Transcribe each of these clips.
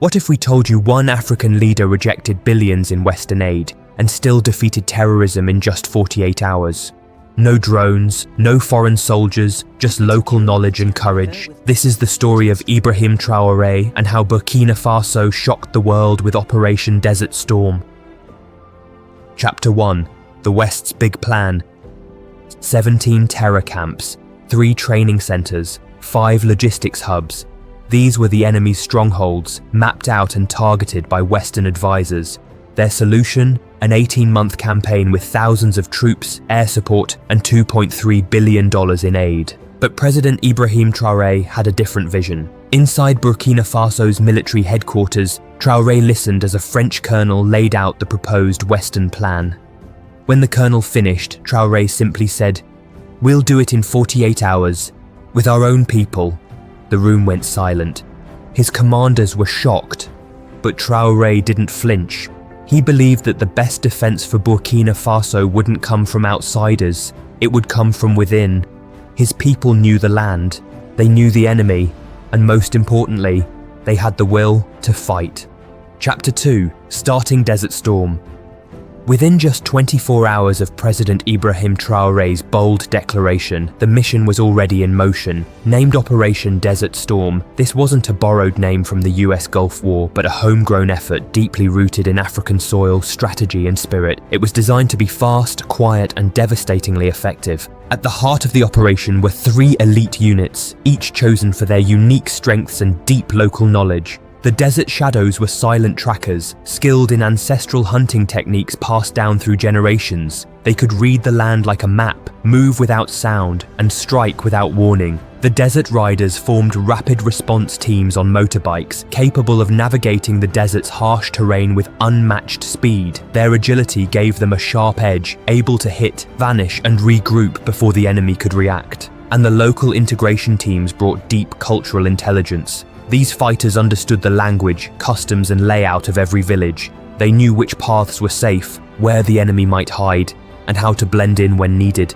What if we told you one African leader rejected billions in Western aid and still defeated terrorism in just 48 hours? No drones, no foreign soldiers, just local knowledge and courage. This is the story of Ibrahim Traoré and how Burkina Faso shocked the world with Operation Desert Storm. Chapter 1. The West's Big Plan. 17 terror camps, 3 training centres, 5 logistics hubs. These were the enemy's strongholds, mapped out and targeted by Western advisors. Their solution? An 18-month campaign with thousands of troops, air support, and $2.3 billion in aid. But President Ibrahim Traoré had a different vision. Inside Burkina Faso's military headquarters, Traoré listened as a French colonel laid out the proposed Western plan. When the colonel finished, Traoré simply said, "We'll do it in 48 hours, with our own people." The room went silent. His commanders were shocked, but Traoré didn't flinch. He believed that the best defense for Burkina Faso wouldn't come from outsiders, it would come from within. His people knew the land, they knew the enemy, and most importantly, they had the will to fight. Chapter 2. Starting Desert Storm. Within just 24 hours of President Ibrahim Traoré's bold declaration, the mission was already in motion. Named Operation Desert Storm, this wasn't a borrowed name from the US Gulf War, but a homegrown effort deeply rooted in African soil, strategy and spirit. It was designed to be fast, quiet and devastatingly effective. At the heart of the operation were 3 elite units, each chosen for their unique strengths and deep local knowledge. The Desert Shadows were silent trackers, skilled in ancestral hunting techniques passed down through generations. They could read the land like a map, move without sound, and strike without warning. The Desert Riders formed rapid response teams on motorbikes, capable of navigating the desert's harsh terrain with unmatched speed. Their agility gave them a sharp edge, able to hit, vanish, and regroup before the enemy could react. And the local integration teams brought deep cultural intelligence. These fighters understood the language, customs and layout of every village. They knew which paths were safe, where the enemy might hide, and how to blend in when needed.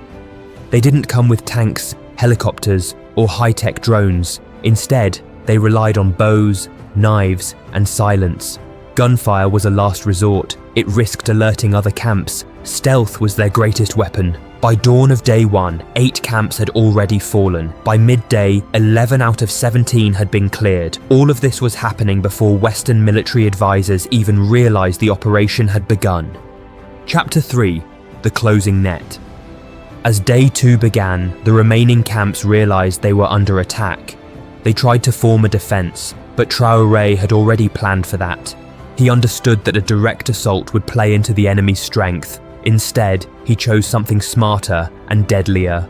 They didn't come with tanks, helicopters, or high-tech drones. Instead, they relied on bows, knives, and silence. Gunfire was a last resort. It risked alerting other camps. Stealth was their greatest weapon. By dawn of day 1, 8 camps had already fallen. By midday, 11 out of 17 had been cleared. All of this was happening before Western military advisors even realized the operation had begun. Chapter 3. The Closing Net. As day 2 began, the remaining camps realized they were under attack. They tried to form a defense, but Traoré had already planned for that. He understood that a direct assault would play into the enemy's strength. Instead, he chose something smarter and deadlier.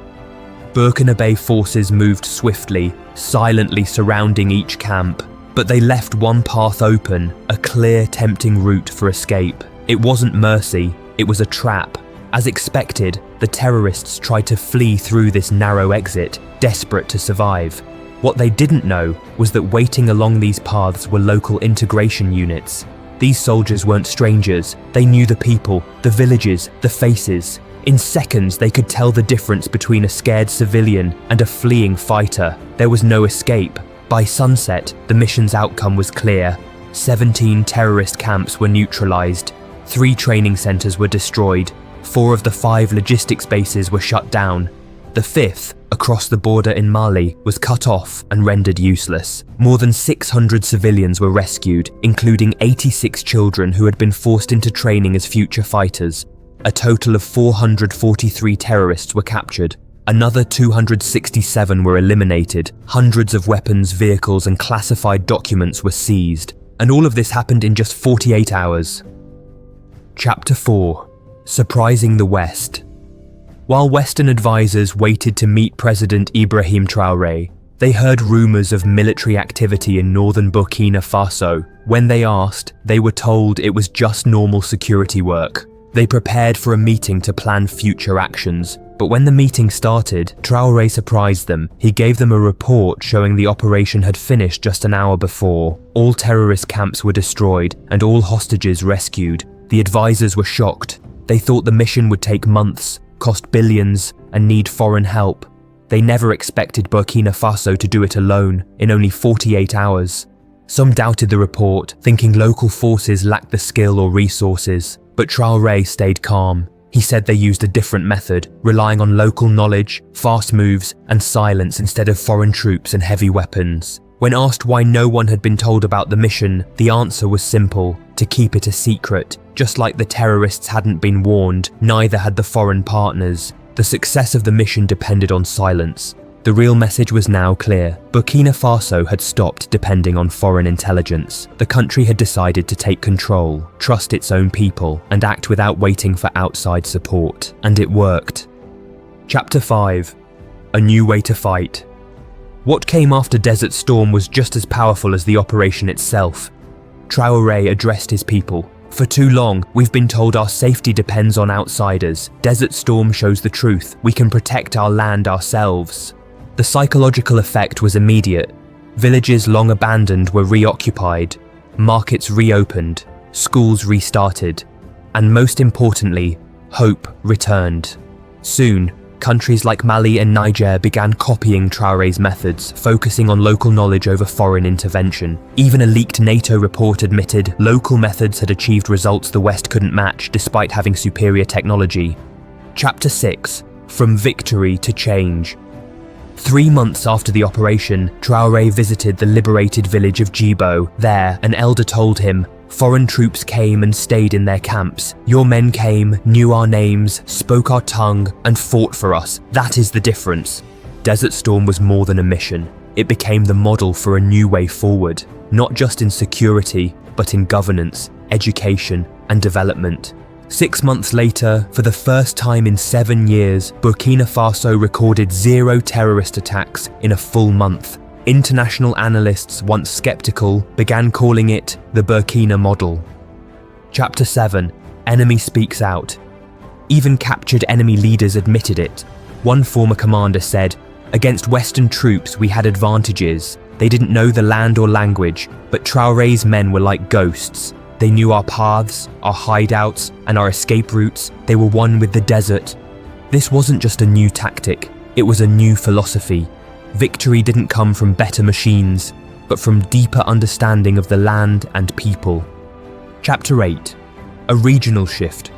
Burkina forces moved swiftly, silently surrounding each camp, but they left one path open, a clear, tempting route for escape. It wasn't mercy, it was a trap. As expected, the terrorists tried to flee through this narrow exit, desperate to survive. What they didn't know was that waiting along these paths were local integration units. These soldiers weren't strangers, they knew the people, the villages, the faces. In seconds they could tell the difference between a scared civilian and a fleeing fighter. There was no escape. By sunset, the mission's outcome was clear. 17 terrorist camps were neutralized, 3 training centers were destroyed, 4 of the 5 logistics bases were shut down. The 5th, across the border in Mali, was cut off and rendered useless. More than 600 civilians were rescued, including 86 children who had been forced into training as future fighters. A total of 443 terrorists were captured. Another 267 were eliminated. Hundreds of weapons, vehicles, and classified documents were seized. And all of this happened in just 48 hours. Chapter 4. Surprising the West. While Western advisors waited to meet President Ibrahim Traoré, they heard rumors of military activity in northern Burkina Faso. When they asked, they were told it was just normal security work. They prepared for a meeting to plan future actions, but when the meeting started, Traoré surprised them. He gave them a report showing the operation had finished just an hour before. All terrorist camps were destroyed and all hostages rescued. The advisors were shocked. They thought the mission would take months, cost billions, and need foreign help. They never expected Burkina Faso to do it alone in only 48 hours. Some doubted the report, thinking local forces lacked the skill or resources, but Traoré stayed calm. He said they used a different method, relying on local knowledge, fast moves, and silence instead of foreign troops and heavy weapons. When asked why no one had been told about the mission, the answer was simple: to keep it a secret. Just like the terrorists hadn't been warned, neither had the foreign partners. The success of the mission depended on silence. The real message was now clear. Burkina Faso had stopped depending on foreign intelligence. The country had decided to take control, trust its own people, and act without waiting for outside support. And it worked. Chapter 5. A New Way to Fight. What came after Desert Storm was just as powerful as the operation itself. Traoré addressed his people. For too long, we've been told our safety depends on outsiders. Desert Storm shows the truth. We can protect our land ourselves. The psychological effect was immediate. Villages long abandoned were reoccupied, markets reopened, schools restarted, and most importantly, hope returned. Soon, countries like Mali and Niger began copying Traoré's methods, focusing on local knowledge over foreign intervention. Even a leaked NATO report admitted local methods had achieved results the West couldn't match despite having superior technology. Chapter 6. From Victory to Change. 3 months after the operation, Traoré visited the liberated village of Djibo. There, an elder told him, "Foreign troops came and stayed in their camps. Your men came, knew our names, spoke our tongue, and fought for us. That is the difference." Desert Storm was more than a mission. It became the model for a new way forward, not just in security, but in governance, education, and development. 6 months later, for the first time in 7 years, Burkina Faso recorded 0 terrorist attacks in a full month. International analysts, once skeptical, began calling it the Burkina model. Chapter 7. Enemy Speaks Out. Even captured enemy leaders admitted it. One former commander said, "Against Western troops we had advantages. They didn't know the land or language, but Traoré's men were like ghosts. They knew our paths, our hideouts, and our escape routes. They were one with the desert." This wasn't just a new tactic, it was a new philosophy. Victory didn't come from better machines, but from deeper understanding of the land and people. Chapter 8. A Regional Shift.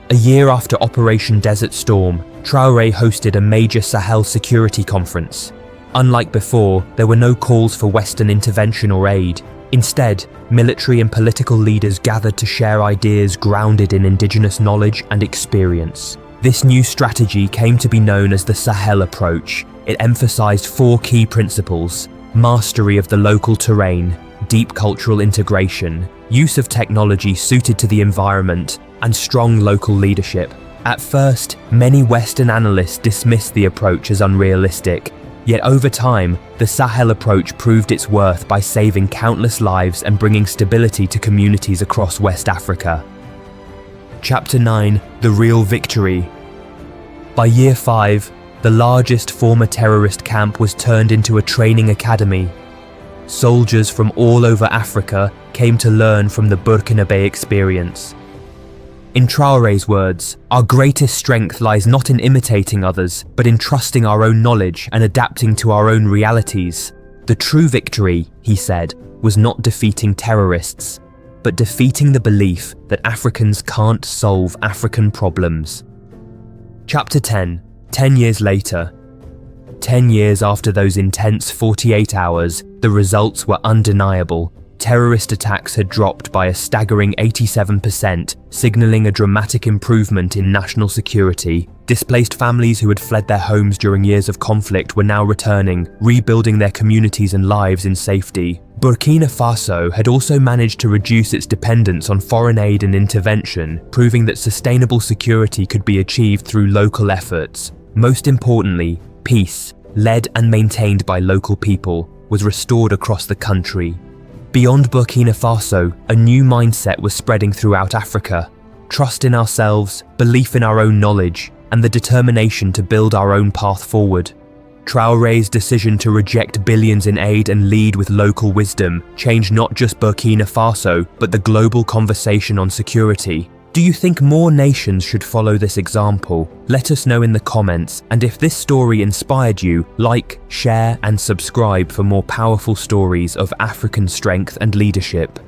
A year after Operation Desert Storm, Traoré hosted a major Sahel security conference. Unlike before, there were no calls for Western intervention or aid. Instead, military and political leaders gathered to share ideas grounded in indigenous knowledge and experience. This new strategy came to be known as the Sahel approach. It emphasized 4 key principles: mastery of the local terrain, deep cultural integration, use of technology suited to the environment, and strong local leadership. At first, many Western analysts dismissed the approach as unrealistic. Yet over time, the Sahel approach proved its worth by saving countless lives and bringing stability to communities across West Africa. Chapter 9. The Real Victory. By year 5, the largest former terrorist camp was turned into a training academy. Soldiers from all over Africa came to learn from the Burkina Faso experience. In Traoré's words, "Our greatest strength lies not in imitating others, but in trusting our own knowledge and adapting to our own realities." The true victory, he said, was not defeating terrorists, but defeating the belief that Africans can't solve African problems. Chapter 10. 10 years later. 10 years after those intense 48 hours, the results were undeniable. Terrorist attacks had dropped by a staggering 87%, signaling a dramatic improvement in national security. Displaced families who had fled their homes during years of conflict were now returning, rebuilding their communities and lives in safety. Burkina Faso had also managed to reduce its dependence on foreign aid and intervention, proving that sustainable security could be achieved through local efforts. Most importantly, peace, led and maintained by local people, was restored across the country. Beyond Burkina Faso, a new mindset was spreading throughout Africa. Trust in ourselves, belief in our own knowledge, and the determination to build our own path forward. Traoré's decision to reject billions in aid and lead with local wisdom changed not just Burkina Faso, but the global conversation on security. Do you think more nations should follow this example? Let us know in the comments, and if this story inspired you, like, share and subscribe for more powerful stories of African strength and leadership.